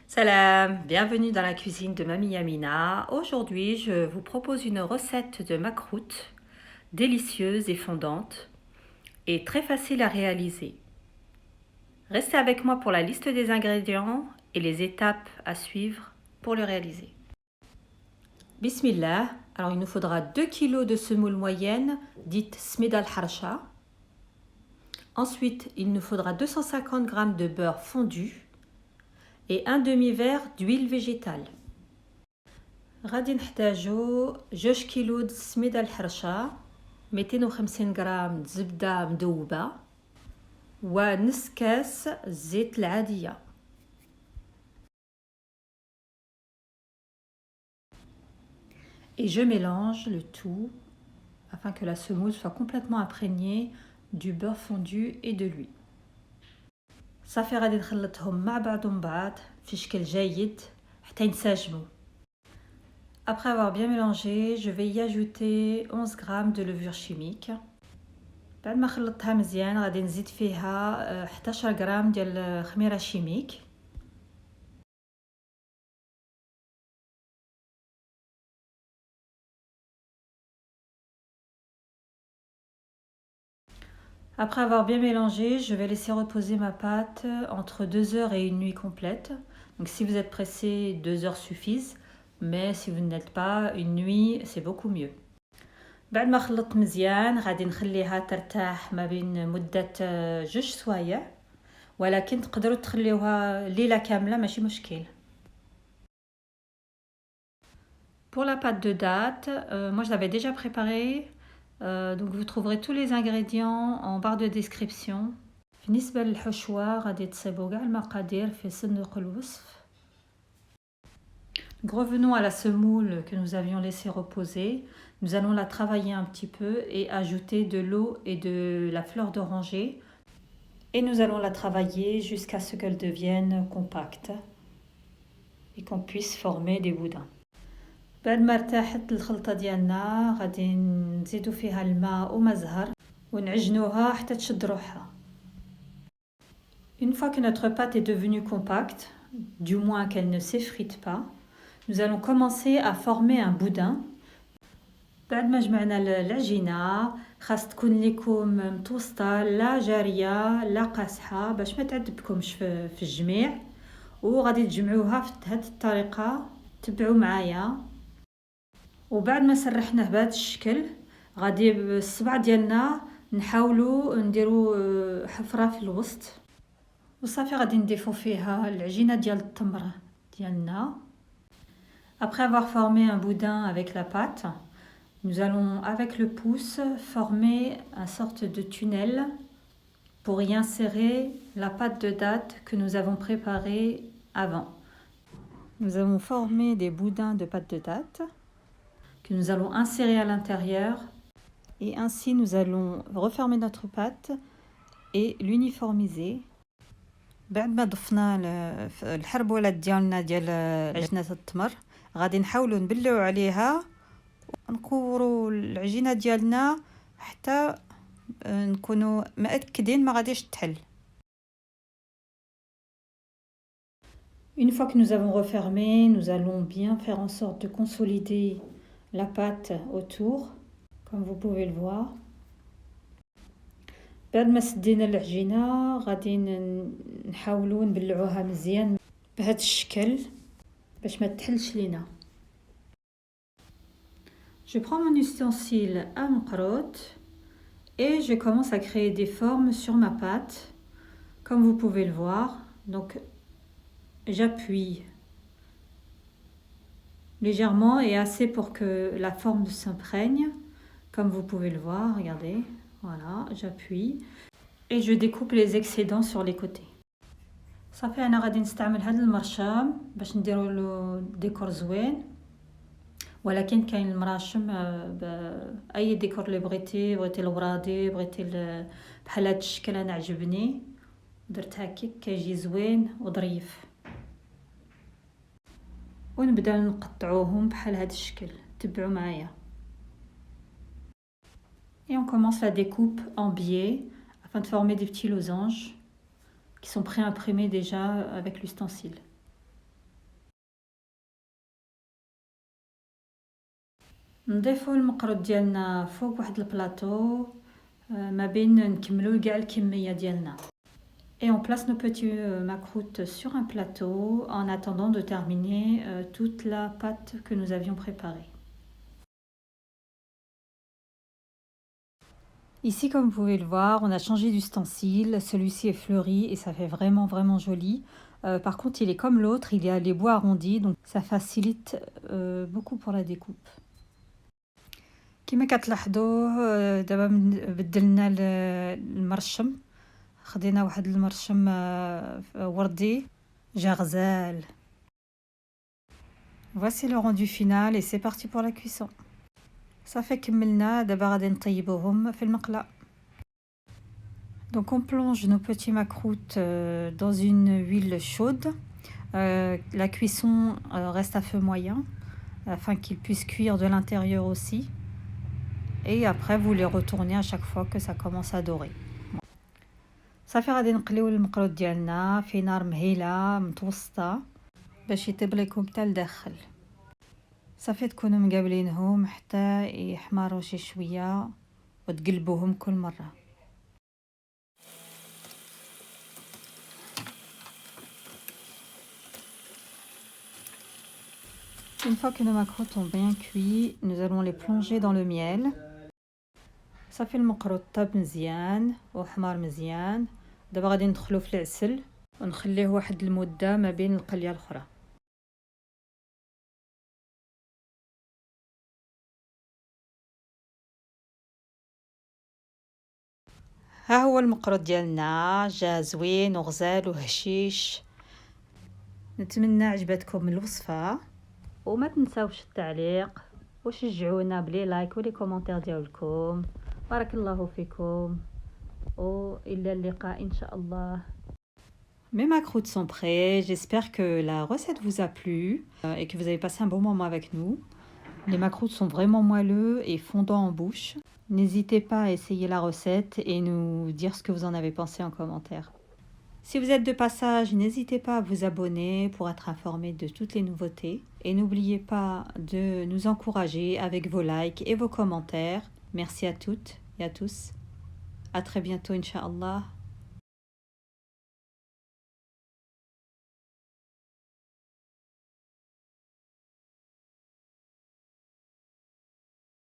Salam, bienvenue dans la cuisine de Mamie Yamina. Aujourd'hui, je vous propose une recette de makrout délicieuse et fondante et très facile à réaliser. Restez avec moi pour la liste des ingrédients et les étapes à suivre pour le réaliser. Bismillah, alors il nous faudra 2 kg de semoule moyenne, dite smid al-harsha. Ensuite, il nous faudra 250 g de beurre fondu et un demi-verre d'huile végétale. غادي نحتاجو 2 كيلو د السميدة الحرشة، 250 غرام زبدة مذوبة ونص كاس الزيت العادية. Et je mélange le tout afin que la semoule soit complètement imprégnée du beurre fondu et de l'huile. صافي غادي نخلطهم مع بعضهم بعض في شكل جيد حتى ينسجموا. Après avoir bien mélangé, je vais y ajouter 11 g de levure chimique. بعد ما خلطتها مزيان غادي نزيد فيها 11 غرام ديال خميرة شيميك. Après avoir bien mélangé, je vais laisser reposer ma pâte entre 2 heures et une nuit complète. Donc si vous êtes pressé, 2 heures suffisent, mais si vous n'êtes pas, une nuit c'est beaucoup mieux. بعد ما خلطت مزيان غادي نخليها ترتاح ما بين مدة 2 سوايع، ولكن تقدروا تخليوها ليلة كاملة ماشي مشكل. Pour la pâte de date, moi je l'avais déjà préparée, donc vous trouverez tous les ingrédients en barre de description. بالنسبة للحشوة غادي تصيبوا كاع المقادير في صندوق الوصف. Revenons à la semoule que nous avions laissé reposer. Nous allons la travailler un petit peu et ajouter de l'eau et de la fleur d'oranger. Et nous allons la travailler jusqu'à ce qu'elle devienne compacte et qu'on puisse former des boudins. بعد ما ارتاحت الخلطة ديالنا غادي نزيدو فيها الماء وما زهر ونعجنوها حتى تشد روحها. Une fois que notre pâte est devenue compacte, du moins qu'elle ne s'effrite pas, nous allons commencer à former un boudin. بعد ما جمعنا العجينة خاص تكون لكم متوسطة لا جارية لا قاصحة باش ما تعذبكمش في الجميع، وغادي تجمعوها في هذه الطريقة. تبعوا معايا. وبعد ما سرحناه بهذا الشكل غادي بالصبع ديالنا نحاولوا نديروا حفرة في الوسط وصافي غادي نضيفوا فيها العجينة ديال التمر ديالنا. Après avoir formé un boudin avec la pâte, nous allons avec le pouce former une sorte de tunnel pour y insérer la pâte de date que nous avons préparée avant. Nous avons formé des boudins de pâte de date que nous allons insérer à l'intérieur et ainsi nous allons refermer notre pâte et l'uniformiser. بعد ما ضفنا الحربولات ديالنا ديال عجينة التمر غادي نحاولوا نبلعوا عليها ونكوروا العجينة ديالنا حتى نكونوا مأكدين ما غاديش تحل. Une fois que nous avons refermé, nous allons bien faire en sorte de consolider la pâte autour, comme vous pouvez le voir. بعد ما سدينا العجينة غادي نحاولوا نبلعوها مزيان بهذا الشكل باش ما تحلش لينا. Je prends mon ustensile à مقروط et je commence à créer des formes sur ma pâte, comme vous pouvez le voir. Donc j'appuie légèrement et assez pour que la forme s'imprègne, comme vous pouvez le voir. Regardez, voilà, j'appuie et je découpe les excédents sur les côtés. صافي انا غادي نستعمل هذا المرشم باش نديروا له ديكور زوين، ولكن كاين المراشم باي ديكور اللي بغيتي الورادي بغيتي بحال هذا الشكل انا عجبني درت هكا كيجي زوين وظريف. ونبدا نقطعوهم بحال هذا الشكل. تبعوا معايا. Et on commence la découpe en biais afin de former des petits losanges qui sont pré-imprimés déjà avec l'ustensile. نضيفو المقروط ديالنا فوق واحد البلاطو ما بين نكملو كاع الكميه ديالنا. Et on place nos petits macroutes sur un plateau en attendant de terminer toute la pâte que nous avions préparée. Ici, comme vous pouvez le voir, on a changé d'ustensile. Celui-ci est fleuri et ça fait vraiment joli. Par contre, il est comme l'autre, il a les bouts arrondis, donc ça facilite beaucoup pour la découpe. كما كتلاحظوا دابا بدلنا المرشم، خدينا واحد المرشم وردي جا غزال. Voici le rendu final et c'est parti pour la cuisson. صافي كملنا، دابا غادي نطيبوهم في المقلة. Donc on plonge nos petits macroutes dans une huile chaude. La cuisson reste à feu moyen afin qu'ils puissent cuire de l'intérieur aussi. Et après vous les retournez à chaque fois que ça commence à dorer. صافي غادي نقليو المقروط ديالنا في نار مهيله متوسطه باش يطيب لكم حتى لداخل. صافي تكونوا مقابلينهم حتى يحمروا شي شويه وتقلبوهم كل مره. Une fois que nos macroutes ont bien cuit, nous allons les plonger dans le miel. صافي المقروط طاب مزيان وحمار مزيان. دابا غادي ندخلو في العسل ونخليه واحد المده ما بين القليه الاخرى. ها هو المقروط ديالنا جا زوين وغزال وهشيش. نتمنى عجبتكم الوصفه وما تنساوش التعليق وشجعونا بلي لايك ولي كومونتير ديالكم. بارك الله فيكم وإلى اللقاء إن شاء الله. Mes macroutes sont prêts. J'espère que la recette vous a plu et que vous avez passé un bon moment avec nous. Les macroutes sont vraiment moelleux et fondants en bouche. N'hésitez pas à essayer la recette et nous dire ce que vous en avez pensé en commentaire. Si vous êtes de passage, n'hésitez pas à vous abonner pour être informé de toutes les nouveautés. Et n'oubliez pas de nous encourager avec vos likes et vos commentaires. Merci à toutes et à tous. À très bientôt, Inch'Allah.